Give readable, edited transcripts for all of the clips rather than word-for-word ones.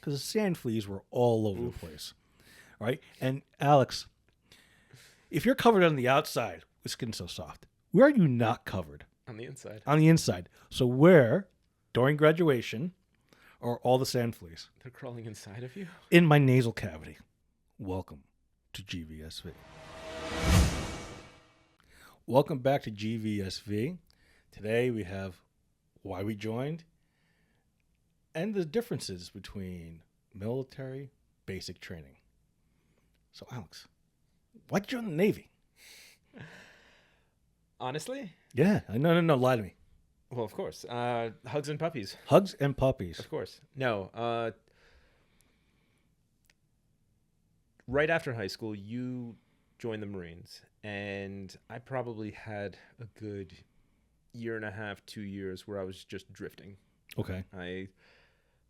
because the sand fleas were all over the place. Right? And Alex, if you're covered on the outside with skin so soft, where are you not covered? On the inside. On the inside. So where, during graduation, are all the sand fleas? They're crawling inside of you? In my nasal cavity. Welcome to GVSV. Welcome back to GVSV. Today we have why we joined and the differences between military basic training. So, Alex, why'd you join the Navy? Honestly? Yeah. No, lie to me. Well, of course. Hugs and puppies. Hugs and puppies. Of course. No. Right after high school, you joined the Marines, and I probably had a good year and a half, 2 years where I was just drifting. Okay. I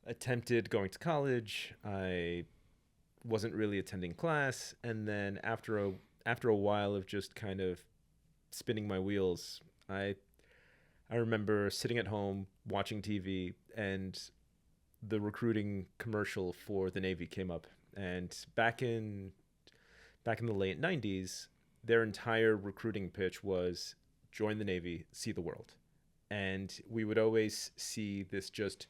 attempted going to college. I wasn't really attending class, and then after a while of just kind of spinning my wheels, I remember sitting at home watching TV, and the recruiting commercial for the Navy came up. And back in the late 90s, their entire recruiting pitch was join the Navy, see the world. And we would always see this just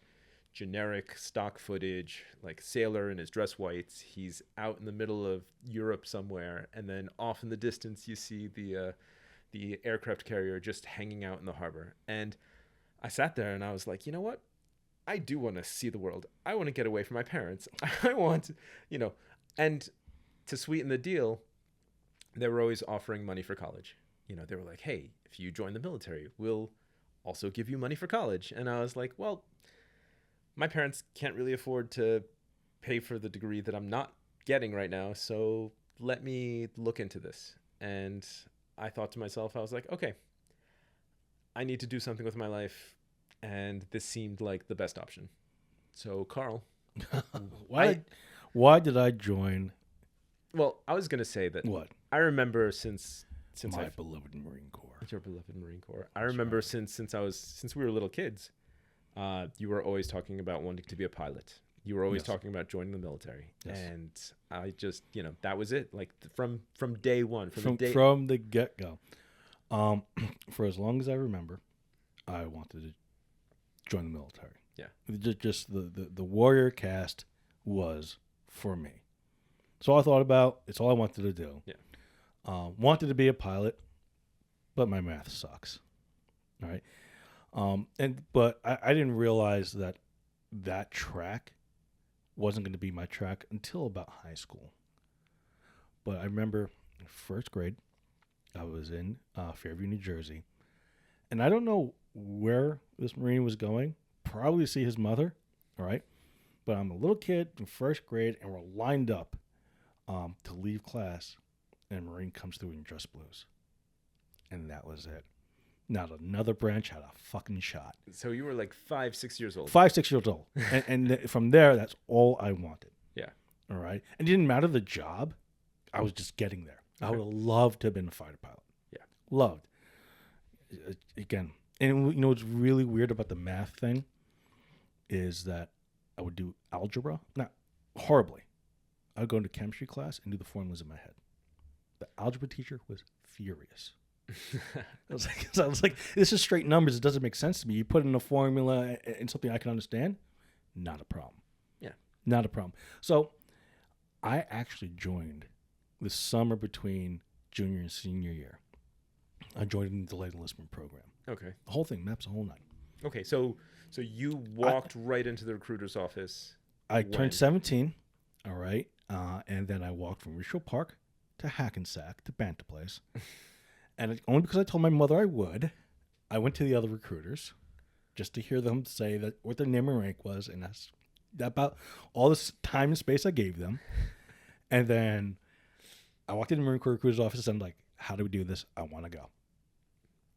generic stock footage, like sailor in his dress whites. He's out in the middle of Europe somewhere, and then off in the distance you see the aircraft carrier just hanging out in the harbor. And I sat there and I was like, you know what? I do want to see the world. I want to get away from my parents. I want, and to sweeten the deal, they were always offering money for college. They were like, hey, if you join the military, we'll also give you money for college. And I was like, well, my parents can't really afford to pay for the degree that I'm not getting right now. So let me look into this. And I thought to myself, I was like, okay, I need to do something with my life. And this seemed like the best option. So, Carl. Why did I join? Well, I was going to say that. What? I remember since my beloved Marine Corps. Your beloved Marine Corps. I remember right. since we were little kids, you were always talking about wanting to be a pilot. You were always talking about joining the military. Yes. And I just, that was it. Like from day one. From the get-go. For as long as I remember, I wanted to join the military. Yeah. Just the warrior caste was for me. So I thought about, it's all I wanted to do. Yeah. Wanted to be a pilot, but my math sucks. All right. But I didn't realize that track wasn't going to be my track until about high school. But I remember in first grade, I was in Fairview, New Jersey. And I don't know where this Marine was going, probably to see his mother. All right. But I'm a little kid in first grade, and we're lined up to leave class. And a Marine comes through in dress blues. And that was it. Not another branch had a fucking shot. So you were like 5-6 years old. 5-6 years old. and from there, that's all I wanted. Yeah. All right. And it didn't matter the job. I was just getting there. Okay. I would have loved to have been a fighter pilot. Yeah. Loved. Again. And what's really weird about the math thing is that I would do algebra. Not horribly. I would go into chemistry class and do the formulas in my head. The algebra teacher was furious. I was like, this is straight numbers. It doesn't make sense to me. You put in a formula and something I can understand. Not a problem. Yeah. Not a problem. So I actually joined the summer between junior and senior year. I joined in the delayed enlistment program. Okay. The whole thing, maps the whole night. Okay, so you walked right into the recruiter's office. I turned 17, all right, and then I walked from Richfield Park to Hackensack to Banta Place. And only because I told my mother I would, I went to the other recruiters just to hear them say that what their name and rank was, and that's about all this time and space I gave them. And then I walked into the Marine Corps recruiter's office and I'm like, how do we do this? I want to go.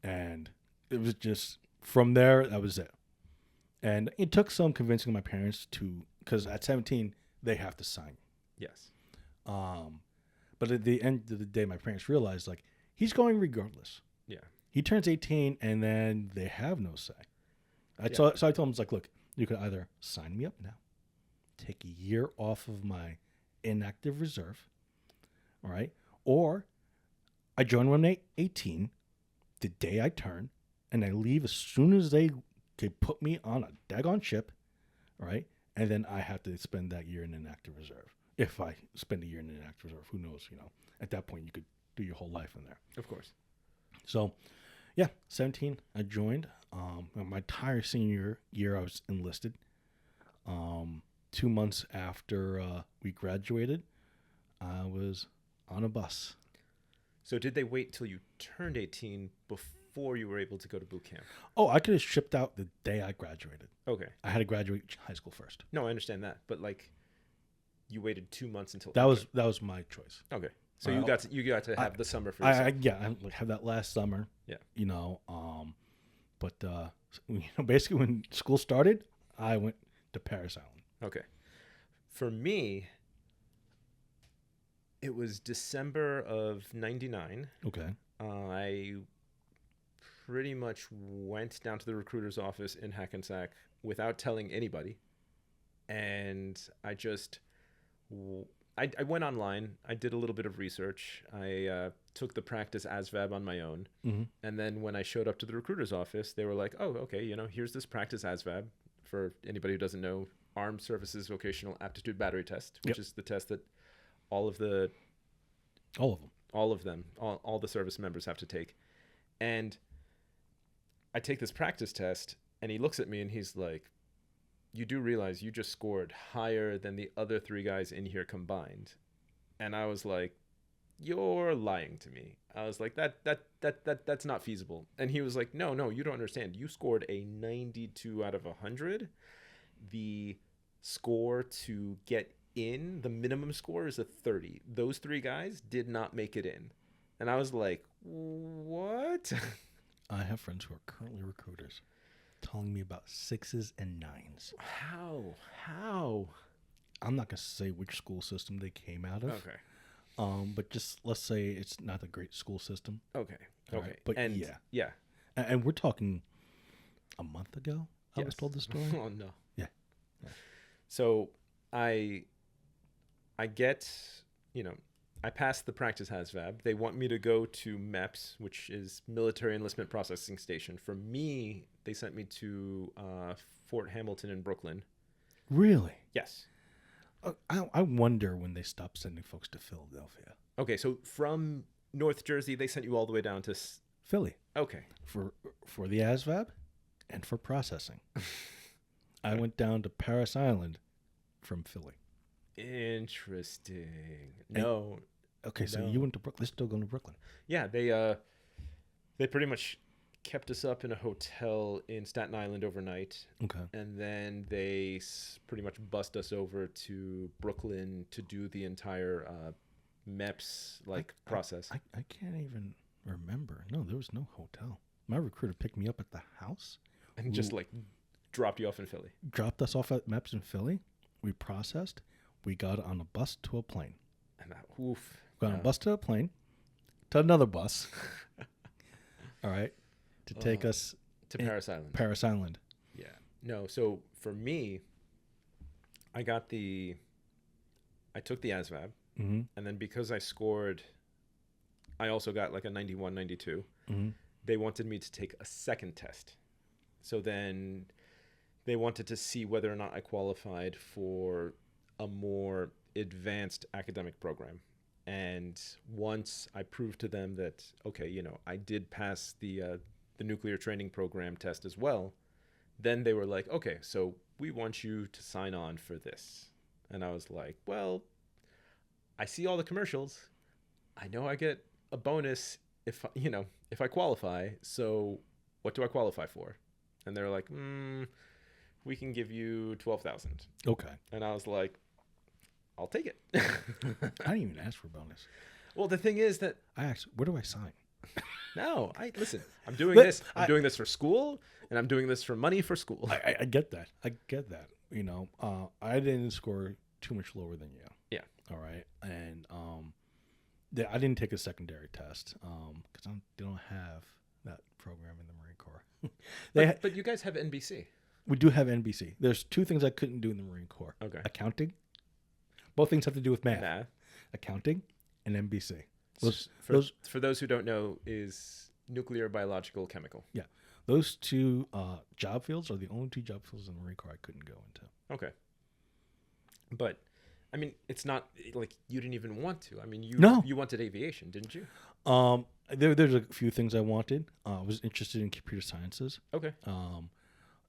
And it was just, from there, that was it. And it took some convincing my parents to, because at 17, they have to sign. Yes. But at the end of the day, my parents realized, like, he's going regardless. Yeah. He turns 18, and then they have no say. So I told him, like, look, you could either sign me up now, take a year off of my inactive reserve, all right? Or I join when I'm 18, the day I turn, and I leave as soon as they could put me on a daggone ship, all right? And then I have to spend that year in inactive reserve. If I spend a year in inactive reserve, who knows, at that point you could do your whole life in there. Of course. So, yeah, 17, I joined. My entire senior year, I was enlisted. 2 months after we graduated, I was on a bus. So did they wait till you turned 18 before you were able to go to boot camp? Oh, I could have shipped out the day I graduated. Okay. I had to graduate high school first. No, I understand that, but like, you waited 2 months until That was my choice. Okay. So you got to have the summer for yourself. I had that last summer. Yeah. But basically when school started, I went to Paris Island. Okay. For me, it was December of 99. Okay. I pretty much went down to the recruiter's office in Hackensack without telling anybody. And I went online. I did a little bit of research. I took the practice ASVAB on my own. Mm-hmm. And then when I showed up to the recruiter's office, they were like, oh, okay, here's this practice ASVAB. For anybody who doesn't know, Armed Services Vocational Aptitude Battery Test, which is the test that all of them, all the service members have to take. And I take this practice test, and he looks at me and he's like, you do realize you just scored higher than the other 3 guys in here combined. And I was like, you're lying to me. I was like, that's not feasible. And he was like, no, you don't understand. You scored a 92 out of 100. The score to get in, the minimum score is a 30. Those 3 guys did not make it in. And I was like, what? I have friends who are currently recruiters telling me about 6s and 9s. How? I'm not going to say which school system they came out of. Okay. But just let's say it's not a great school system. Okay. Right? But yeah. And we're talking a month ago. I was told the story. Oh no. Yeah. So I get, I passed the practice HASVAB. They want me to go to MEPS, which is Military Enlistment Processing Station. For me, they sent me to Fort Hamilton in Brooklyn. Really? Yes. I wonder when they stopped sending folks to Philadelphia. Okay, so from North Jersey, they sent you all the way down to Philly. Okay. For the ASVAB and for processing. I went down to Paris Island from Philly. Interesting. No. Okay, so you went to Brooklyn. They're still going to Brooklyn. Yeah, they pretty much kept us up in a hotel in Staten Island overnight. Okay. And then they pretty much bussed us over to Brooklyn to do the entire MEPS process. I can't even remember. No, there was no hotel. My recruiter picked me up at the house. And just dropped you off in Philly. Dropped us off at MEPS in Philly. We processed. We got on a bus to a plane. And oof. Got on a bus to a plane, to another bus. All right. To take us to Paris Island. Paris Island. Yeah. No, so for me, I took the ASVAB. Mm-hmm. And then because I scored, I also got like a 91, 92. Mm-hmm. They wanted me to take a second test. So then they wanted to see whether or not I qualified for a more advanced academic program. And once I proved to them that, okay, I did pass the nuclear training program test as well, then they were like, okay, so we want you to sign on for this. And I was like, well, I see all the commercials. I know I get a bonus if I qualify. So what do I qualify for? And they're like, we can give you $12,000. Okay. And I was like, I'll take it. I didn't even ask for a bonus. Well, the thing is that I asked, where do I sign? No, listen. I'm doing this. I'm doing this for school, and I'm doing this for money for school. I get that. I I didn't score too much lower than you. Yeah. All right. And I didn't take a secondary test because they don't have that program in the Marine Corps. But you guys have NBC. We do have NBC. There's two things I couldn't do in the Marine Corps. Okay. Accounting. Both things have to do with math. Math. Accounting and NBC. For those who don't know, is nuclear, biological, chemical. Yeah. Those two job fields are the only two job fields in the Marine Corps I couldn't go into. Okay. But, I mean, it's not like you didn't even want to. I mean, you wanted aviation, didn't you? There's a few things I wanted. I was interested in computer sciences. Okay.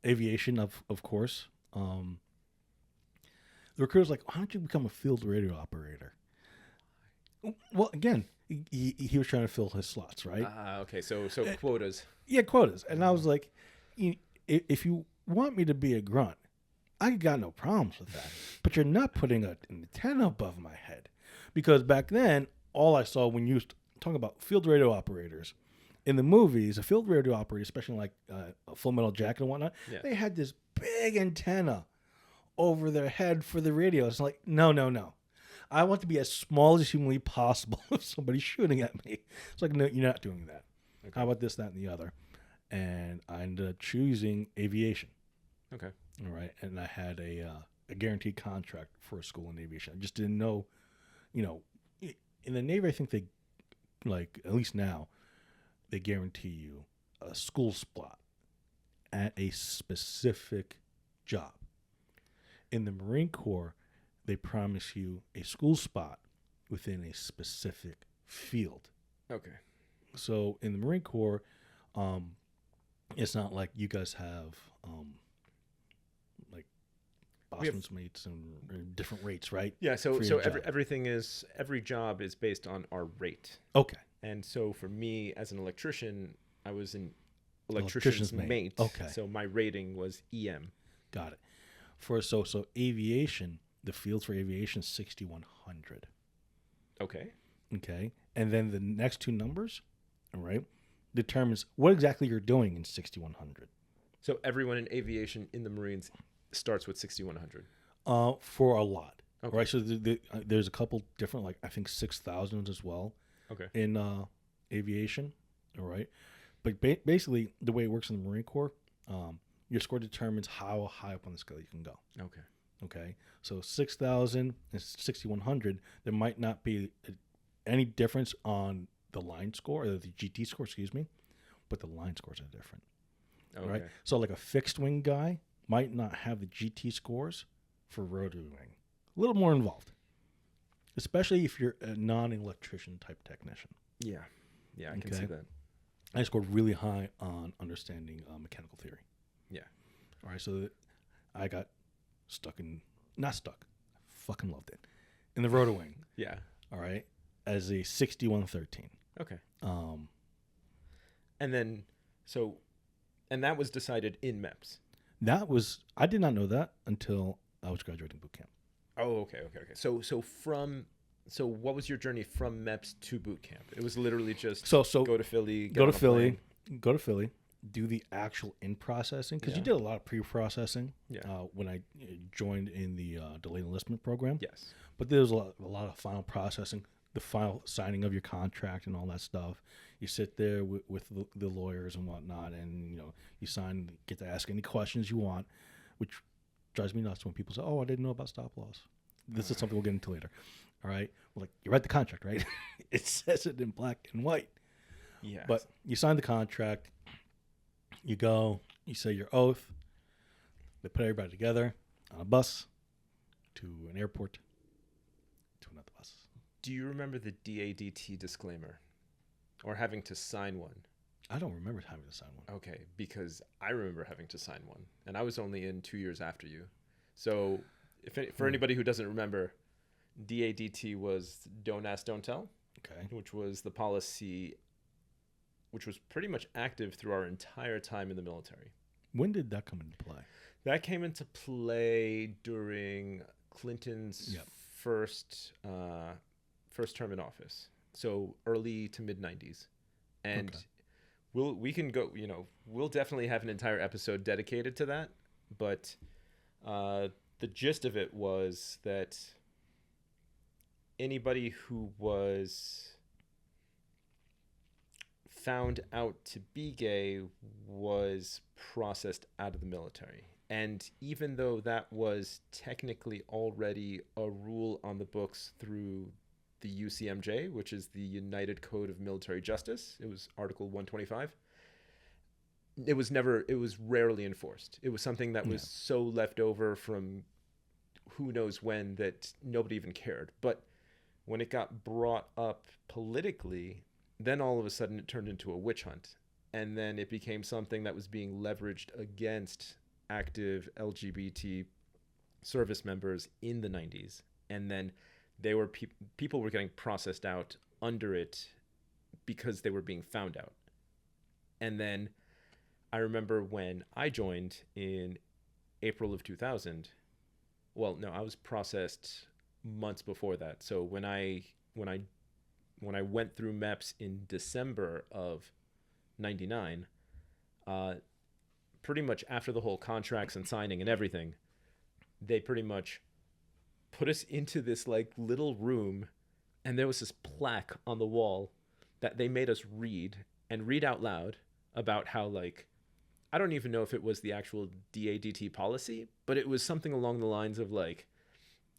Aviation, of course. The recruiter's like, why don't you become a field radio operator? Well, again, he was trying to fill his slots, right? Okay. So quotas. Yeah, quotas. And I was like, if you want me to be a grunt, I got no problems with that. But you're not putting an antenna above my head. Because back then, all I saw when you talk about field radio operators, in the movies, a field radio operator, especially like a Full Metal Jacket and whatnot, they had this big antenna over their head for the radio. It's like, no. I want to be as small as humanly possible if somebody's shooting at me. It's like, no, you're not doing that. Okay. How about this, that, and the other? And I ended up choosing aviation. Okay. All right. And I had a guaranteed contract for a school in aviation. I just didn't know, in the Navy, I think they, like, at least now, they guarantee you a school spot at a specific job. In the Marine Corps, they promise you a school spot within a specific field. Okay. So in the Marine Corps, it's not like you guys have like bossman's mates and different rates, right? Yeah. So every job is based on our rate. Okay. And so for me as an electrician, I was an electrician's mate. Okay. So my rating was EM. Got it. So aviation, the field for aviation is 6,100. Okay. Okay. And then the next two numbers, all right, determines what exactly you're doing in 6,100. So everyone in aviation in the Marines starts with 6,100. For a lot. Okay. Right. So there's a couple different, like I think 6,000 as well. Okay. In aviation, all right. But basically, the way it works in the Marine Corps, your score determines how high up on the scale you can go. Okay. Okay. So 6,000 and 6,100, there might not be any difference on the line score or the GT score, but the line scores are different. Okay. Right. So like a fixed wing guy might not have the GT scores for rotary wing. A little more involved. Especially if you're a non-electrician type technician. Yeah. Yeah, I can see that. I scored really high on understanding mechanical theory. Yeah. All right, so I got not stuck. I fucking loved it. In the rotor wing. Yeah. All right, as a 6113. Okay. And then, and that was decided in MEPS. I did not know that until I was graduating boot camp. Oh, okay. So what was your journey from MEPS to boot camp? It was literally just go to Philly, go to Philly, do the actual in-processing, because you did a lot of pre-processing when I joined in the delayed enlistment program. Yes. But there was a lot of final processing, the final signing of your contract and all that stuff. You sit there with the lawyers and whatnot, and you sign, get to ask any questions you want, which drives me nuts when people say, "Oh, I didn't know about stop loss." This is something we'll get into later. All right. Well, like, you read the contract, right? It says it in black and white. Yeah. But you sign the contract. You go. You say your oath. They put everybody together on a bus to an airport to another bus. Do you remember the DADT disclaimer or having to sign one? I don't remember having to sign one. Okay, because I remember having to sign one, and I was only in 2 years after you. So for anybody who doesn't remember, DADT was don't ask, don't tell, which was the policy, which was pretty much active through our entire time in the military. When did that come into play? That came into play during Clinton's first term in office, so early to mid 90s, and we'll definitely have an entire episode dedicated to that, but the gist of it was that anybody who was found out to be gay was processed out of the military. And even though that was technically already a rule on the books through the UCMJ, which is the United Code of Military Justice, it was Article 125. It was rarely enforced. It was something that was so left over from who knows when that nobody even cared. But when it got brought up politically, then all of a sudden it turned into a witch hunt. And then it became something that was being leveraged against active LGBT service members in the 90s. And then they were people were getting processed out under it because they were being found out. And then I remember when I joined in April of 2000. Well, no, I was processed months before that. So when I went through MEPS in December of 99, pretty much after the whole contracts and signing and everything, they pretty much put us into this like little room, and there was this plaque on the wall that they made us read out loud about how, like, I don't even know if it was the actual DADT policy, but it was something along the lines of like,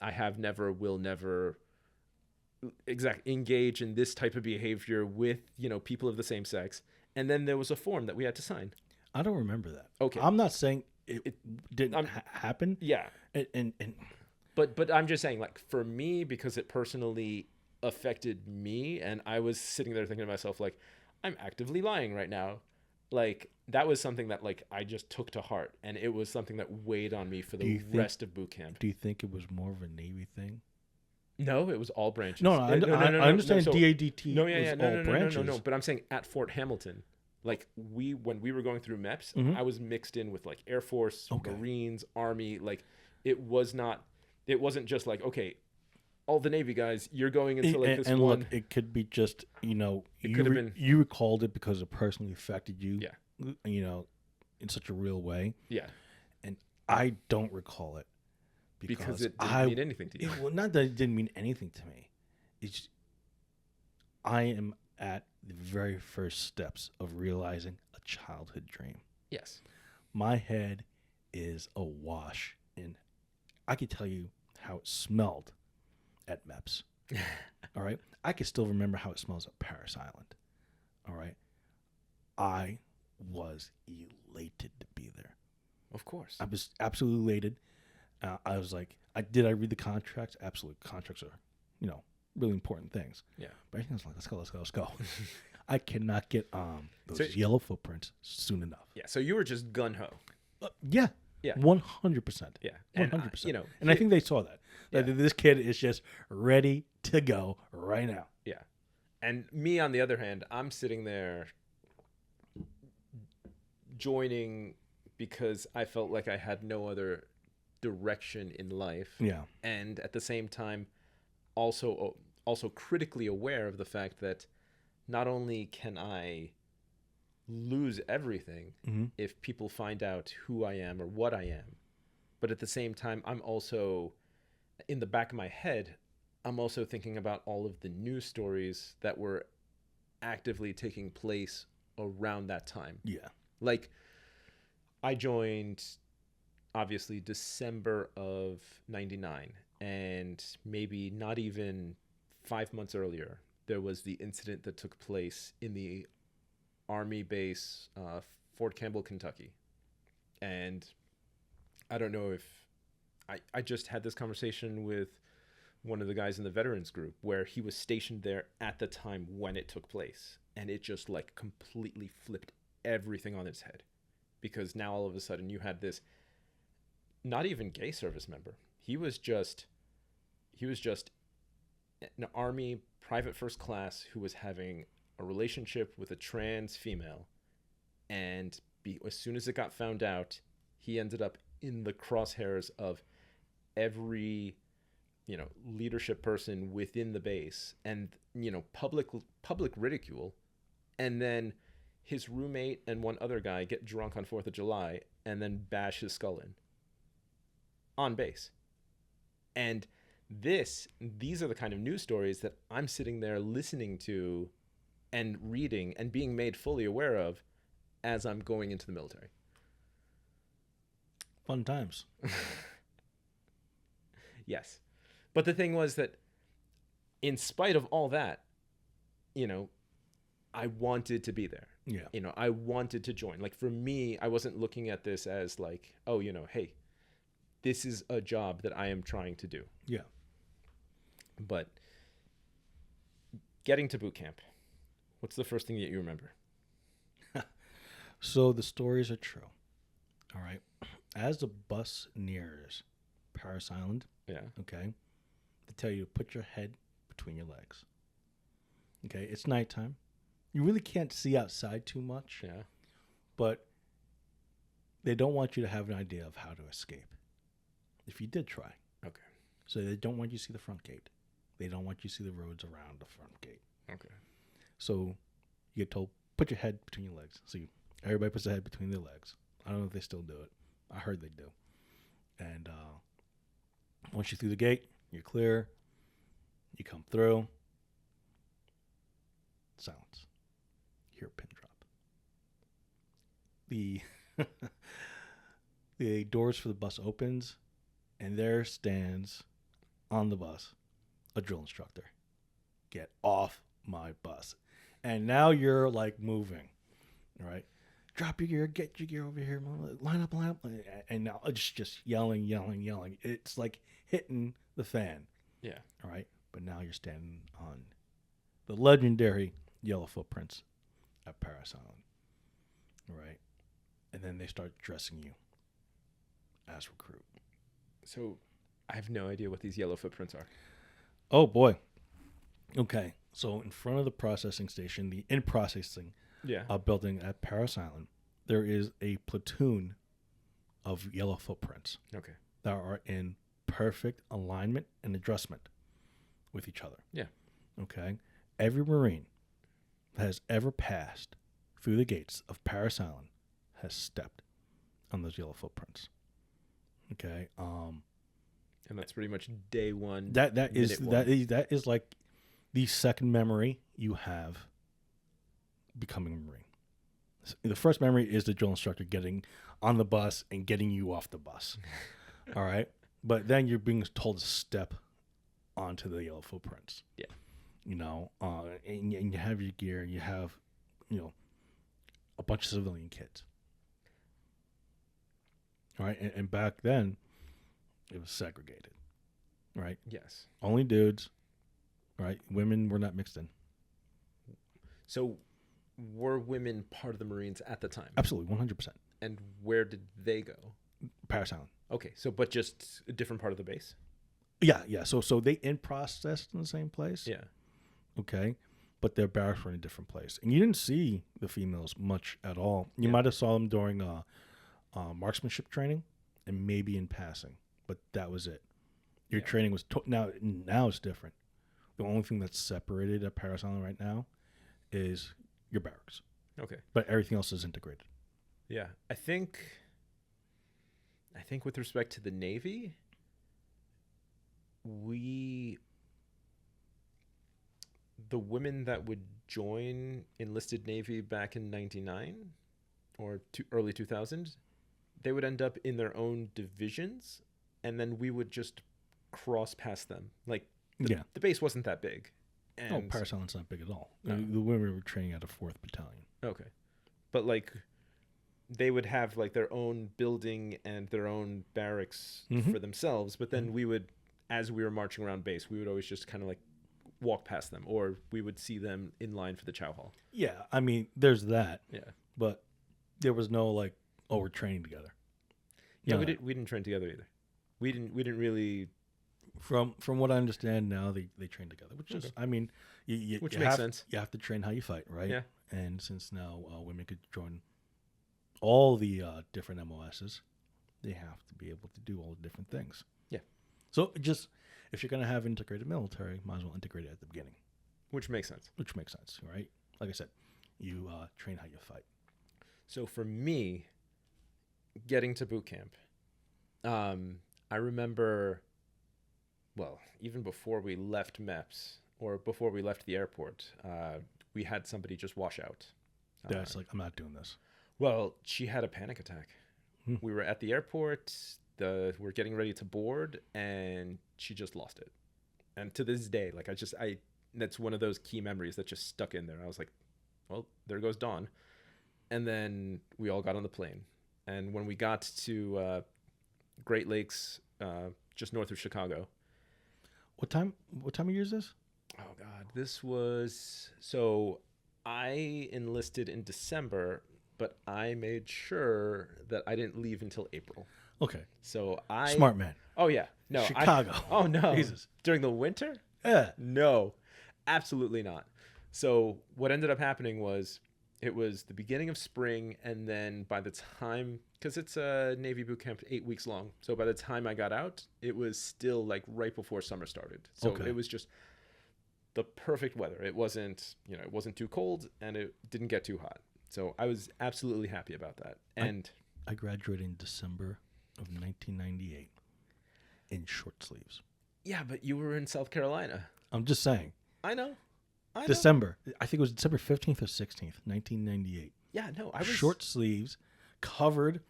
I have never, will never engage in this type of behavior with, people of the same sex. And then there was a form that we had to sign. I don't remember that. Okay. I'm not saying it didn't happen. Yeah. And But I'm just saying, like, for me, because it personally affected me, and I was sitting there thinking to myself, like, I'm actively lying right now. Like, that was something that, like, I just took to heart, and it was something that weighed on me for the rest of boot camp. Do you think it was more of a Navy thing? No, it was all branches. No, I understand DADT was all branches. No, but I'm saying at Fort Hamilton, like, when we were going through MEPS, I was mixed in with, like, Air Force, Marines, Army. Like, it wasn't just like, okay, all the Navy guys, you're going into like this and one. Look, it could be just, it could have been, you recalled it because it personally affected you. Yeah. In such a real way. Yeah. And I don't recall it because it didn't mean anything to you. Well, not that it didn't mean anything to me. It's I am at the very first steps of realizing a childhood dream. Yes. My head is awash in. I could tell you how it smelled at MEPS. All right. I can still remember how it smells at Paris Island. All right. I was elated to be there. Of course. I was absolutely elated. I was like, did I read the contracts? Absolutely. Contracts are, really important things. Yeah. But everything was like, let's go. I cannot get those yellow footprints soon enough. Yeah. So you were just gun-ho. Yeah. Yeah. 100%. Yeah. 100%. And I think they saw that. Yeah. That this kid is just ready to go right now. Yeah. And me, on the other hand, I'm sitting there joining because I felt like I had no other direction in life. Yeah. And at the same time, also critically aware of the fact that not only can I lose everything if people find out who I am or what I am, but at the same time, I'm also, in the back of my head, I'm also thinking about all of the news stories that were actively taking place around that time. Yeah. Like, I joined, obviously, December of 99, and maybe not even 5 months earlier, there was the incident that took place in the Army base, Fort Campbell, Kentucky. And I don't know if I just had this conversation with one of the guys in the veterans group where he was stationed there at the time when it took place. And it just like completely flipped everything on its head, because now all of a sudden you had this not even gay service member. He was just an Army private first class who was having a relationship with a trans female, and as soon as it got found out, he ended up in the crosshairs of every leadership person within the base, and public ridicule. And then his roommate and one other guy get drunk on 4th of July and then bash his skull in on base. And these are the kind of news stories that I'm sitting there listening to and reading and being made fully aware of as I'm going into the military. Fun times. Yes. But the thing was that in spite of all that, I wanted to be there. Yeah. I wanted to join. Like for me, I wasn't looking at this as like, oh, hey, this is a job that I am trying to do. Yeah. But getting to boot camp, what's the first thing that you remember? So the stories are true. All right. As the bus nears Paris Island, Yeah. okay, they tell you to put your head between your legs. Okay, it's nighttime. You really can't see outside too much. Yeah. But they don't want you to have an idea of how to escape. If you did try. Okay. So they don't want you to see the front gate. They don't want you to see the roads around the front gate. Okay. So you get told, put your head between your legs. So everybody puts their head between their legs. I don't know if they still do it. I heard they do. And once you're through the gate, you're clear. You come through. Silence. You hear a pin drop. The doors for the bus opens, and there stands on the bus a drill instructor. Get off my bus. And now you're like moving, right? Drop your gear, get your gear over here, line up. And now it's just yelling. It's like hitting the fan. Yeah. All right. But now you're standing on the legendary yellow footprints at Paris Island. All right. And then they start dressing you as recruit. So I have no idea what these yellow footprints are. Oh, boy. Okay. So in front of the processing station, the in-processing building at Paris Island, there is a platoon of yellow footprints. Okay. That are in perfect alignment and adjustment with each other. Yeah. Okay. Every Marine that has ever passed through the gates of Paris Island has stepped on those yellow footprints. Okay. And that's pretty much day one. That is like the second memory you have becoming a Marine. The first memory is the drill instructor getting on the bus and getting you off the bus. All right. But then you're being told to step onto the yellow footprints. Yeah. And you have your gear, and you have, a bunch of civilian kids. All right. And back then, it was segregated. Right. Yes. Only dudes. Right. Women were not mixed in. So were women part of the Marines at the time? Absolutely. 100%. And where did they go? Paris Island. Okay. So, but just a different part of the base? Yeah. So they in-processed in the same place. Yeah. Okay. But their barracks were in a different place. And you didn't see the females much at all. You might have saw them during marksmanship training and maybe in passing. But that was it. Your training was... Now it's different. The only thing that's separated at Paris Island right now is your barracks. Okay. But everything else is integrated. Yeah. I think with respect to the Navy, the women that would join enlisted Navy back in 99 or early 2000, they would end up in their own divisions, and then we would just cross past them. Like, the base wasn't that big. And Paris Island's not big at all. No. The women were training at a 4th Battalion. Okay. But, like, they would have, like, their own building and their own barracks for themselves. But then we would, as we were marching around base, we would always just kind of, like, walk past them. Or we would see them in line for the chow hall. Yeah, I mean, there's that. Yeah. But there was no, like, we're training together. Yeah, we didn't train together either. We didn't really... From what I understand now, they train together, which is, I mean, which you makes have, sense. You have to train how you fight, right? Yeah. And since now women could join all the different MOSs, they have to be able to do all the different things. Yeah. So just if you're going to have integrated military, might as well integrate it at the beginning. Which makes sense. Which makes sense, right? Like I said, you train how you fight. So for me, getting to boot camp, I remember, well, even before we left MEPS or before we left the airport, we had somebody just wash out. That's like, I'm not doing this. Well, she had a panic attack. We were at the airport. We're getting ready to board, and she just lost it. And to this day, like that's one of those key memories that just stuck in there. I was like, well, there goes Dawn. And then we all got on the plane. And when we got to Great Lakes, just north of Chicago. What time of year is this? Oh God, this was, so I enlisted in December, but I made sure that I didn't leave until April. Okay. So Smart man. Oh yeah. No. Chicago. Oh no. Jesus. During the winter? Yeah. No. Absolutely not. So what ended up happening was it was the beginning of spring, and then by the time, because it's a Navy boot camp 8 weeks long, so by the time I got out, it was still like right before summer started. So Okay. it was just the perfect weather. It wasn't too cold, and it didn't get too hot. So I was absolutely happy about that. And I graduated in December of 1998 in short sleeves. yeah, but you were in South Carolina. I'm just saying. I know. December. I think it was December 15th or 16th, 1998. Yeah, no, I was Short sleeves, covered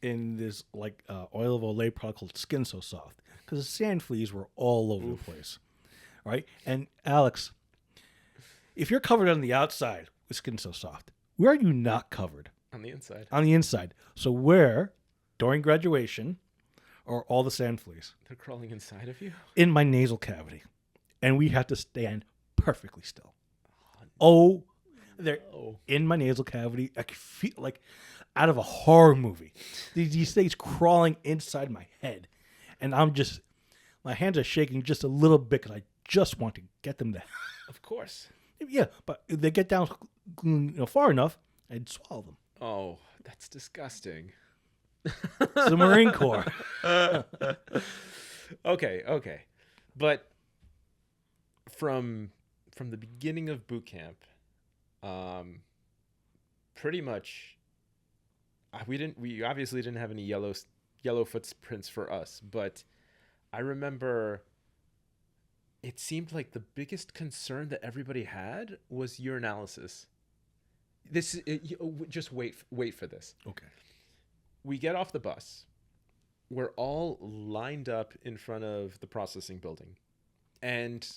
in this like oil of Olay product called Skin So Soft, because the sand fleas were all over the place. Right? And Alex, if you're covered on the outside with Skin So Soft, where are you not covered? on the inside. On the inside. So where, during graduation, are all the sand fleas? They're crawling inside of you. In my nasal cavity. And we had to stand perfectly still. Oh, they're in my nasal cavity. I could feel like out of a horror movie. These things crawling inside my head. And my hands are shaking just a little bit because I just want to get them down. Of course. Yeah, but if they get down far enough, I'd swallow them. Oh, that's disgusting. It's the Marine Corps. Okay. But from the beginning of boot camp, pretty much we obviously didn't have any yellow footprints for us, but I remember it seemed like the biggest concern that everybody had was urinalysis. Just wait for this. Okay. We get off the bus. We're all lined up in front of the processing building, and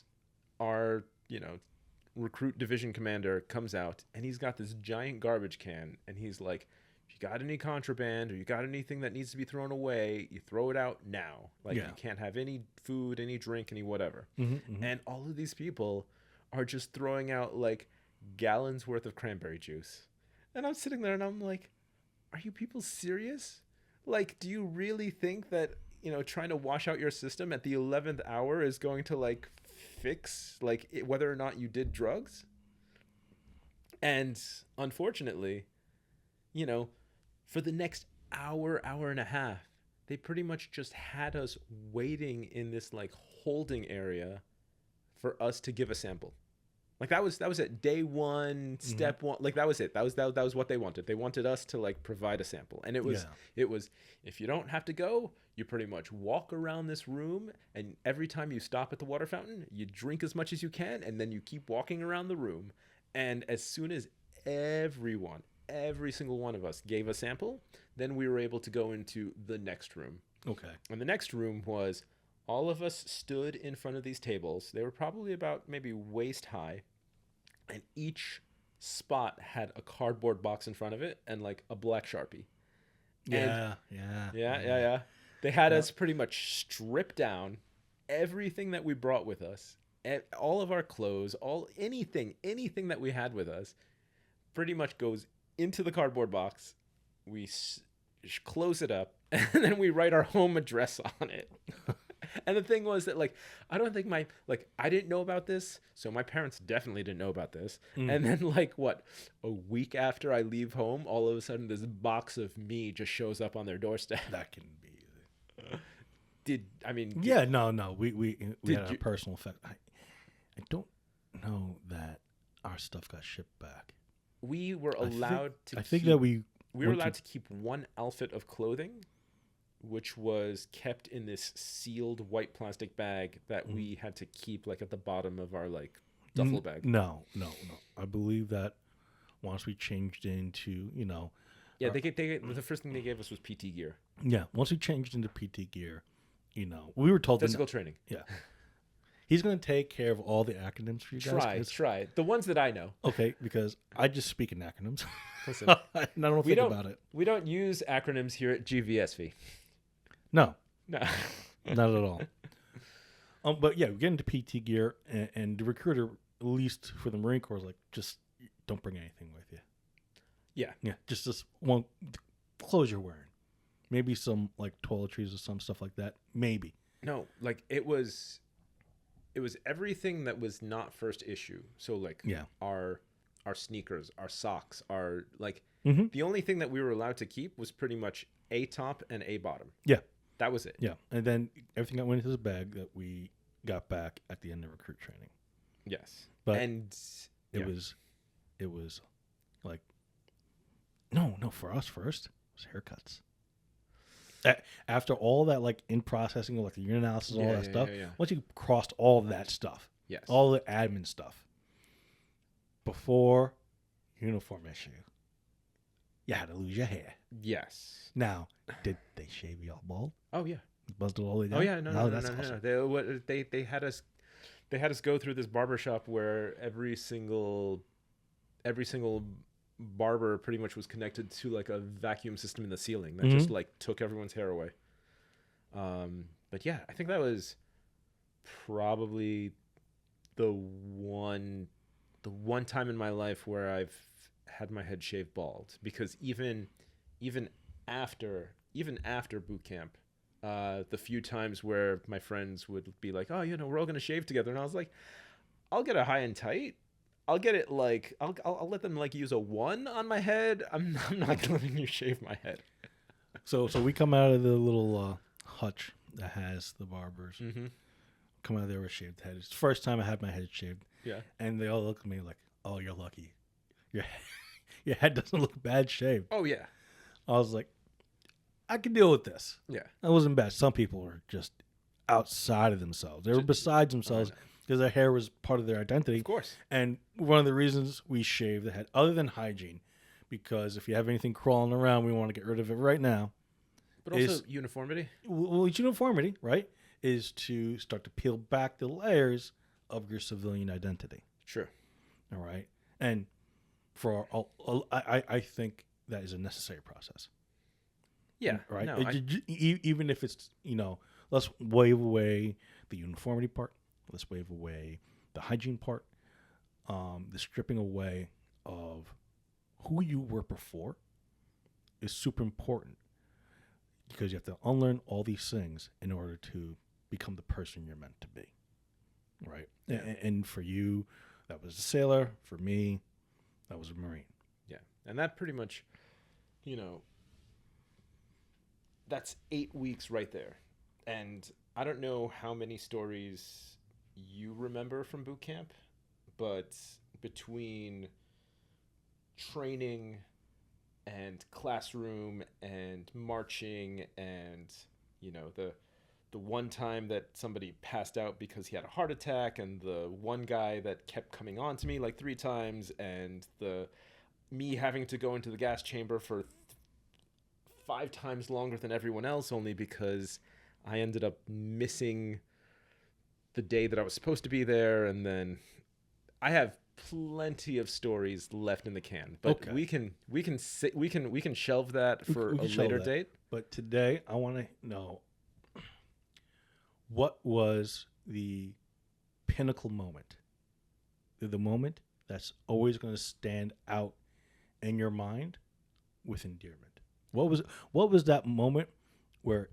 our recruit division commander comes out, and he's got this giant garbage can, and he's like, if you got any contraband or you got anything that needs to be thrown away, you throw it out now. Like, you can't have any food, any drink, any whatever. And all of these people are just throwing out like gallons worth of cranberry juice. And I'm sitting there and I'm like, are you people serious? Like, do you really think that, trying to wash out your system at the 11th hour is going to like fix like whether or not you did drugs? And unfortunately, for the next hour and a half, they pretty much just had us waiting in this like holding area for us to give a sample. Like that was it. Day one, step one. Like that was it. That was what they wanted. They wanted us to like provide a sample. And it was if you don't have to go, you pretty much walk around this room, and every time you stop at the water fountain, you drink as much as you can, and then you keep walking around the room. And as soon as every single one of us gave a sample, then we were able to go into the next room. Okay. And the next room was all of us stood in front of these tables. They were probably about maybe waist high, and each spot had a cardboard box in front of it and like a black Sharpie. Yeah. They had us pretty much strip down everything that we brought with us, all of our clothes, anything that we had with us, pretty much goes into the cardboard box. We close it up, and then we write our home address on it. And the thing was that, like, I don't think I didn't know about this, so my parents definitely didn't know about this. And then, like, a week after I leave home, all of a sudden this box of me just shows up on their doorstep. That can be easy. No. We had a personal effect. I don't know that our stuff got shipped back. We were allowed we were allowed to keep one outfit of clothing, which was kept in this sealed white plastic bag that we had to keep like at the bottom of our like duffel bag. No. I believe that once we changed into, Yeah, the first thing they gave us was PT gear. Yeah, once we changed into PT gear, we were told Physical training. Yeah, he's going to take care of all the acronyms for you guys. Try. The ones that I know. Okay, because I just speak in acronyms. Listen, and I don't think about it. We don't use acronyms here at GVSV. No, not at all. But yeah, we get into PT gear, and the recruiter, at least for the Marine Corps, is like, just don't bring anything with you. Yeah, just this one clothes you're wearing, maybe some like toiletries or some stuff like that. Maybe. No, like it was everything that was not first issue. So like our sneakers, our socks, our like the only thing that we were allowed to keep was pretty much a top and a bottom. Yeah. That was it. Yeah. And then everything that went into this bag that we got back at the end of recruit training. Yes. But it was like no, for us first, it was haircuts. After all that, like in processing, like the urinalysis, all that stuff, once you crossed all of that stuff, all the admin stuff, before uniform issue, you had to lose your hair. Yes. Now, did they shave you all bald? Oh yeah. Buzzed it all the way down? Oh yeah, no. Awesome. They had us go through this barbershop where every single barber pretty much was connected to like a vacuum system in the ceiling that just like took everyone's hair away. But yeah, I think that was probably the one time in my life where I've had my head shaved bald, because even after boot camp, the few times where my friends would be like, oh, we're all going to shave together. And I was like, I'll get a high and tight. I'll get it like, I'll let them like use a 1 on my head. I'm not letting you shave my head. So we come out of the little hutch that has the barbers. Mm-hmm. Come out of there with shaved head. It's the first time I had my head shaved. Yeah. And they all look at me like, oh, you're lucky. Your head doesn't look bad shaved. Oh, yeah. I was like, I can deal with this. Yeah. That wasn't bad. Some people were just outside of themselves. They were besides themselves because their hair was part of their identity. Of course. And one of the reasons we shave the head, other than hygiene, because if you have anything crawling around, we want to get rid of it right now. But also uniformity. Well, it's uniformity, right? Is to start to peel back the layers of your civilian identity. Sure. All right. And I think that is a necessary process. Yeah. Right. No, even if it's, let's wave away the uniformity part. Let's wave away the hygiene part. The stripping away of who you were before is super important, because you have to unlearn all these things in order to become the person you're meant to be. Right. Yeah. And for you, that was a sailor. For me, that was a Marine. Yeah. And that pretty much, that's 8 weeks right there. And I don't know how many stories you remember from boot camp, but between training and classroom and marching and, the one time that somebody passed out because he had a heart attack, and the one guy that kept coming on to me like 3 times, and me having to go into the gas chamber for 5 times longer than everyone else, only because I ended up missing the day that I was supposed to be there. And then I have plenty of stories left in the can, but okay. we can shelve that for a later date. But today I want to know, what was the pinnacle moment? The moment that's always going to stand out in your mind with endearment. What was that moment where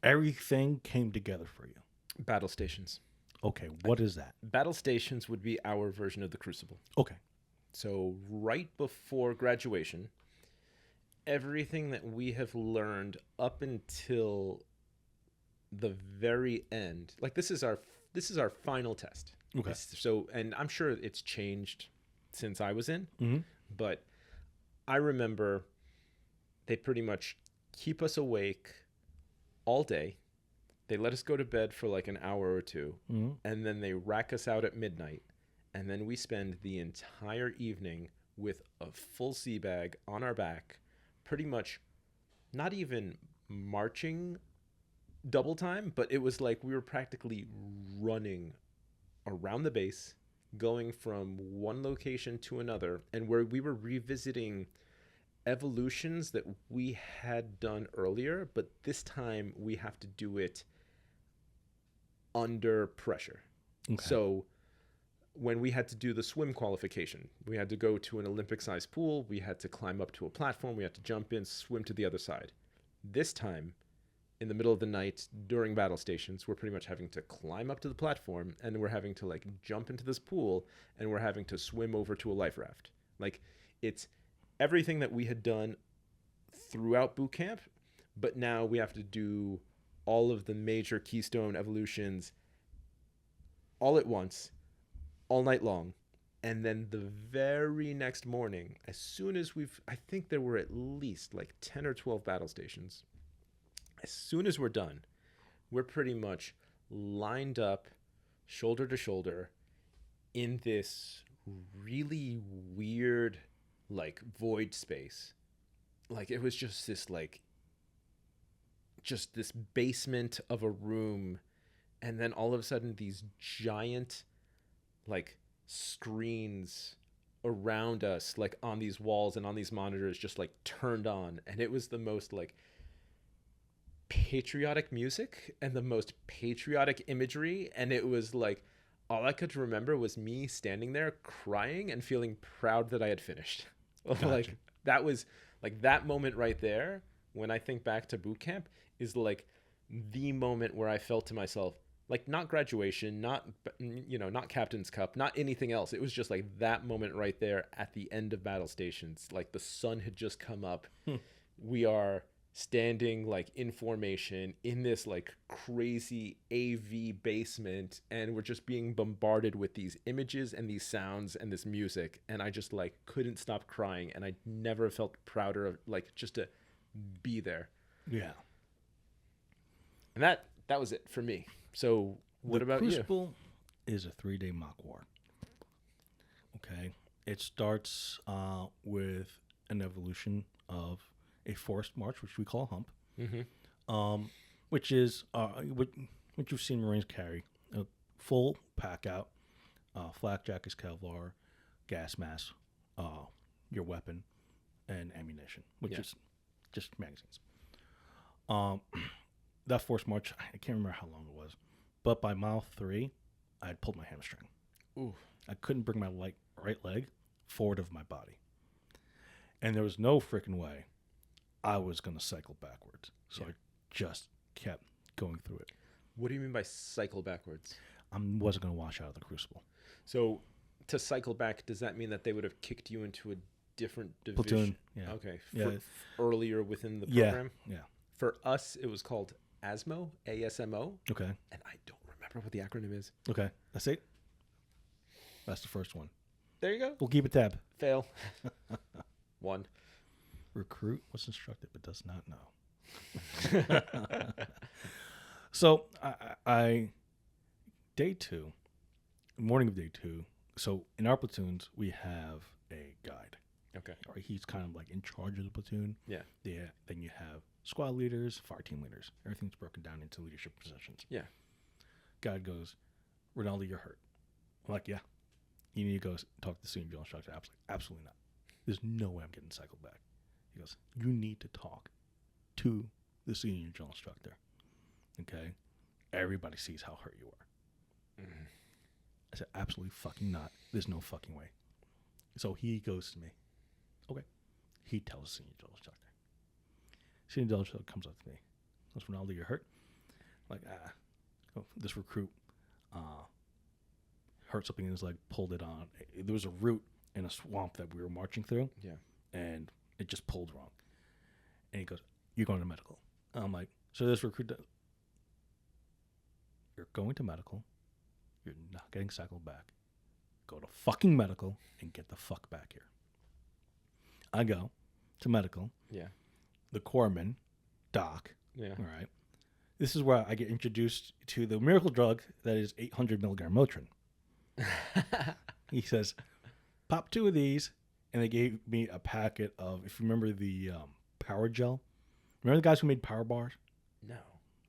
everything came together for you? Battle stations. Okay, what is that? Battle stations would be our version of the Crucible. Okay. So right before graduation, everything that we have learned up until the very end, like this is our final test. Okay. So, and I'm sure it's changed since I was in, mm-hmm. but I remember they pretty much keep us awake all day. They let us go to bed for like an hour or 2, mm-hmm. and then they rack us out at midnight. And then we spend the entire evening with a full sea bag on our back, pretty much not even marching double time, but it was like we were practically running around the base, going from one location to another, and where we were revisiting evolutions that we had done earlier, but this time we have to do it under pressure. Okay. So when we had to do the swim qualification, we had to go to an Olympic-sized pool, we had to climb up to a platform, we had to jump in, swim to the other side. This time, in the middle of the night during battle stations, we're pretty much having to climb up to the platform, and we're having to like jump into this pool, and we're having to swim over to a life raft. Like, it's everything that we had done throughout boot camp, but now we have to do all of the major keystone evolutions all at once, all night long. And then the very next morning, as soon as I think there were at least like 10 or 12 battle stations. As soon as we're done, we're pretty much lined up shoulder to shoulder in this really weird, like, void space. Like, it was just this, like, just this basement of a room. And then all of a sudden, these giant, like, screens around us, like, on these walls and on these monitors, just, like, turned on. And it was the most, like, patriotic music and the most patriotic imagery. And it was, like, all I could remember was me standing there crying and feeling proud that I had finished. Gotcha. Like, that was, like, that moment right there, when I think back to boot camp, is, like, the moment where I felt to myself, like, not graduation, not, you know, not Captain's Cup, not anything else. It was just, like, that moment right there at the end of battle stations. Like, the sun had just come up. We are standing, like, in formation in this, like, crazy AV basement, and we're just being bombarded with these images and these sounds and this music, and I just, like, couldn't stop crying, and I never felt prouder of, like, just to be there. Yeah. And that was it for me. So what about you? The Crucible is a 3-day mock war. Okay. It starts with an evolution of a forced march, which we call hump, which is what you've seen Marines carry: a full pack out, flak jackets, Kevlar, gas mask, your weapon, and ammunition, which is just magazines. That forced march, I can't remember how long it was, but by mile 3, I had pulled my hamstring. Ooh. I couldn't bring my right leg forward of my body, and there was no freaking way I was going to cycle backwards. So I just kept going through it. What do you mean by cycle backwards? I wasn't going to wash out of the Crucible. So to cycle back, does that mean that they would have kicked you into a different division? Platoon, yeah. Okay. Yeah. Earlier within the program? Yeah. For us, it was called ASMO, ASMO. Okay. And I don't remember what the acronym is. Okay. That's it. That's the first one. There you go. We'll keep a tab. Fail. 1. Recruit was instructed but does not know. So I day 2, morning of day 2. So in our platoons we have a guide. Okay. Right, he's kind of like in charge of the platoon. Yeah. Then you have squad leaders, fire team leaders. Everything's broken down into leadership positions. Yeah. Guide goes, Ronaldo, you're hurt. I'm like, yeah. You need to go talk to the senior drill instructor. Absolutely not. There's no way I'm getting cycled back. He goes, you need to talk to the senior drill instructor. Okay? Everybody sees how hurt you are. Mm-hmm. I said, absolutely fucking not. There's no fucking way. So he goes to me. Okay. He tells the senior drill instructor. Senior drill instructor comes up to me. Goes, Ronaldo, you're hurt? I'm like, this recruit hurt something in his leg, pulled it on. There was a root in a swamp that we were marching through. Yeah. And it just pulled wrong. And he goes, you're going to medical. And I'm like, so this recruit, you're going to medical. You're not getting cycled back. Go to fucking medical and get the fuck back here. I go to medical. Yeah. The corpsman, Doc. Yeah. All right. This is where I get introduced to the miracle drug that is 800 milligram Motrin. He says, pop 2 of these. And they gave me a packet of, if you remember the power gel? Remember the guys who made power bars? No,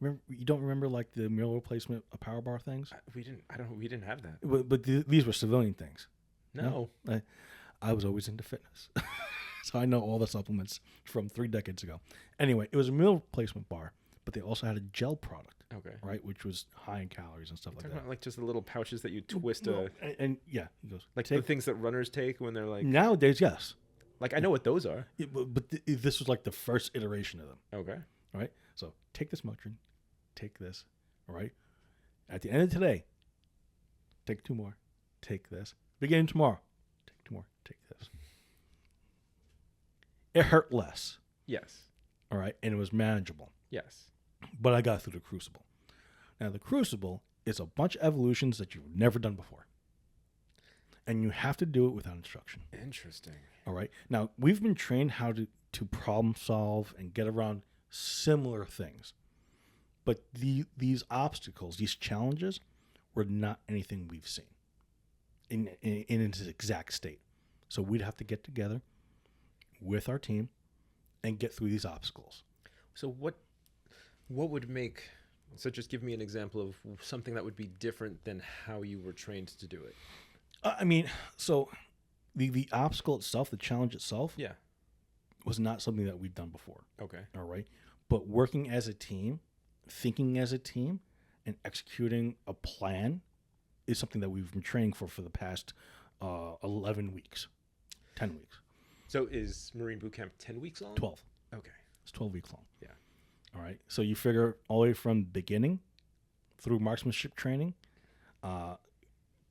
Remember, you don't remember like the meal replacement power bar things? we didn't. I don't. We didn't have that. But these were civilian things. No. I was always into fitness. So I know all the supplements from 3 decades ago. Anyway, it was a meal replacement bar, but they also had a gel product, Okay. right, which was high in calories and stuff like Talking that. about like just the little pouches that you twist No, and yeah, he goes like the things that runners take when they're like. nowadays, yes, Like I know what those are. but this was like the first iteration of them. Okay. All right, so take this Motrin, take this. All right, at the end of today, take 2 more, take this. Beginning tomorrow, take 2 more, take this. It hurt less. Yes. All right, and it was manageable. Yes. But I got through the Crucible. Now, the Crucible is a bunch of evolutions that you've never done before. And you have to do it without instruction. Interesting. All right. Now, we've been trained how to problem solve and get around similar things. But these obstacles, these challenges, were not anything we've seen in its exact state. So we'd have to get together with our team and get through these obstacles. So what would make, so just give me an example of something that would be different than how you were trained to do it. I mean, so the obstacle itself, the challenge itself, Yeah. was not something that we've done before. Okay. All right. But working as a team, thinking as a team, and executing a plan is something that we've been training for the past 11 weeks, 10 weeks. So is Marine Boot Camp 10 weeks long? 12. Okay. It's 12 weeks long. Yeah. All right. So you figure all the way from beginning through marksmanship training, all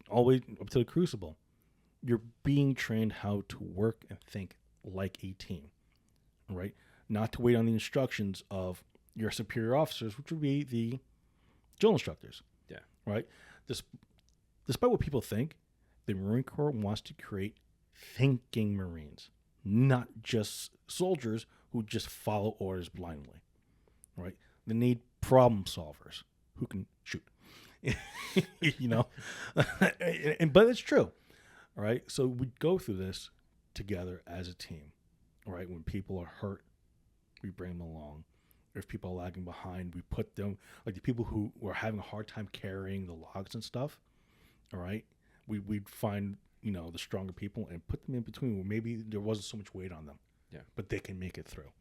the way up to the Crucible, you're being trained how to work and think like a team. All right. Not to wait on the instructions of your superior officers, which would be the drill instructors. Yeah. Right. Despite what people think, the Marine Corps wants to create thinking Marines, not just soldiers who just follow orders blindly. Right. They need problem solvers who can shoot. You know, but it's true. All right. So we go through this together as a team. All right. When people are hurt, we bring them along. If people are lagging behind, we put them, like the people who were having a hard time carrying the logs and stuff. All right. We'd find, you know, the stronger people and put them in between where maybe there wasn't so much weight on them. Yeah. But they can make it through.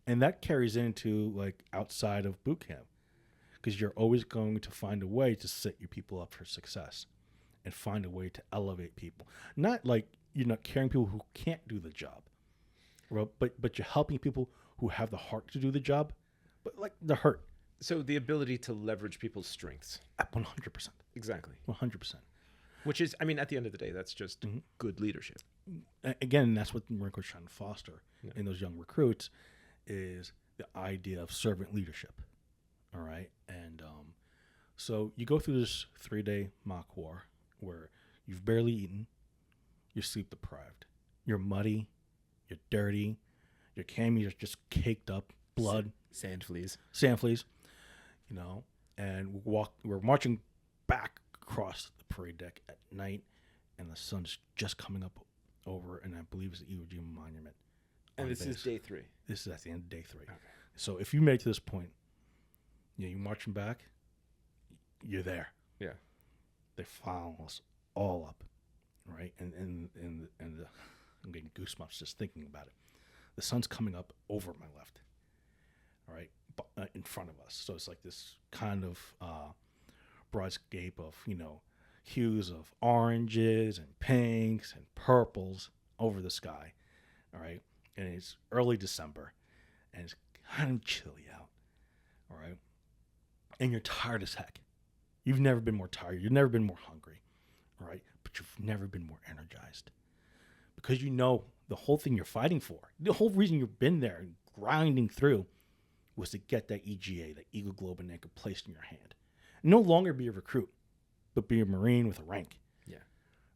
And that carries into like outside of boot camp, because you're always going to find a way to set your people up for success and find a way to elevate people. Not like you're not carrying people who can't do the job, but you're helping people who have the heart to do the job, but like the hurt. So the ability to leverage people's strengths. 100%. Exactly. 100%. Which is, I mean, at the end of the day, that's just good leadership. Again, that's what the Marine Corps is trying to foster Yeah. in those young recruits, is the idea of servant leadership. All right. And so you go through this 3-day mock war where you've barely eaten, you're sleep deprived, you're muddy, you're dirty, your camis are just caked up, blood, Sand fleas. you know, and we're marching back across the parade deck at night, and the sun's just coming up over, and I believe it's the Iwo Jima Monument. And this base. is day 3. This is at the end of day 3. Okay. So if you made it to this point, you're marching back, you're there. Yeah. They follow us all up, right? And I'm getting goosebumps just thinking about it. The sun's coming up over my left, all right, in front of us. So it's like this kind of broadscape of, you know, hues of oranges and pinks and purples over the sky, all right? And it's early December, and it's kind of chilly out, all right? And you're tired as heck. You've never been more tired. You've never been more hungry, all right? But you've never been more energized, because you know the whole thing you're fighting for, the whole reason you've been there and grinding through, was to get that EGA, that Eagle Globe and Anchor, placed in your hand. No longer be a recruit, but be a Marine with a rank. Yeah.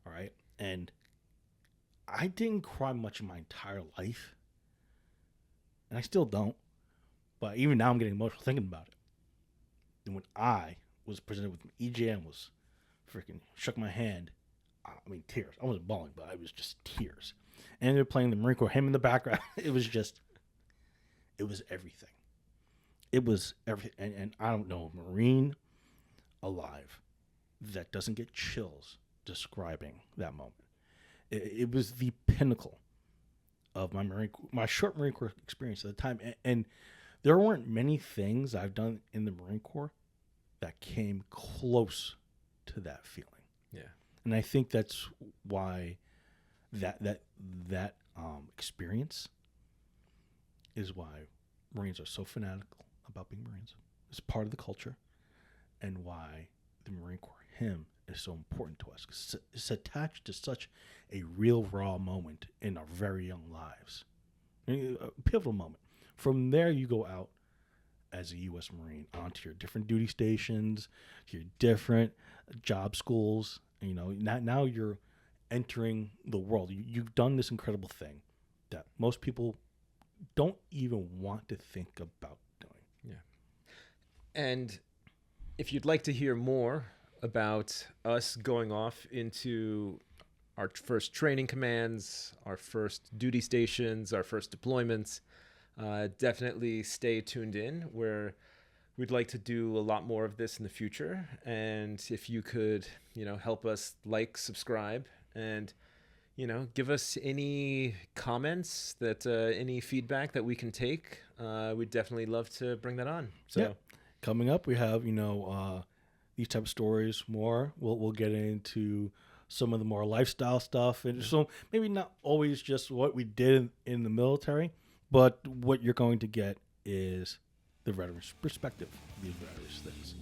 All right? And I didn't cry much in my entire life, and I still don't, but even now I'm getting emotional thinking about it. And when I was presented with an EGA and was freaking shook my hand, I mean, tears. I wasn't bawling, but I was just tears. And they're playing the Marine Corps hymn in the background. It was just, It was everything. It was everything. And I don't know a Marine alive that doesn't get chills describing that moment. It was the pinnacle of my short Marine Corps experience at the time. And there weren't many things I've done in the Marine Corps that came close to that feeling. Yeah. And I think that's why that experience is why Marines are so fanatical about being Marines. It's part of the culture, and why the Marine Corps hymn is so important to us, because it's attached to such a real, raw moment in our very young lives. A pivotal moment. From there, you go out as a U.S. Marine onto your different duty stations, your different job schools. Now you're entering the world. You've done this incredible thing that most people don't even want to think about doing. Yeah. And if you'd like to hear more about us going off into our first training commands, our first duty stations, our first deployments, definitely stay tuned in, where we'd like to do a lot more of this in the future. And if you could, help us subscribe, and, give us any comments, any feedback that we can take. We'd definitely love to bring that on. So yeah. Coming up, we have, these type of stories more. We'll get into some of the more lifestyle stuff, and so maybe not always just what we did in the military, but what you're going to get is the veteran's perspective of these various things.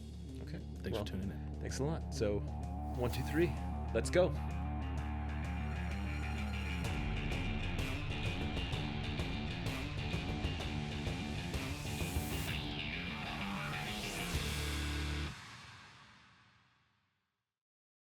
Okay. Thanks for tuning in. Thanks a lot. So 1, 2, 3, let's go.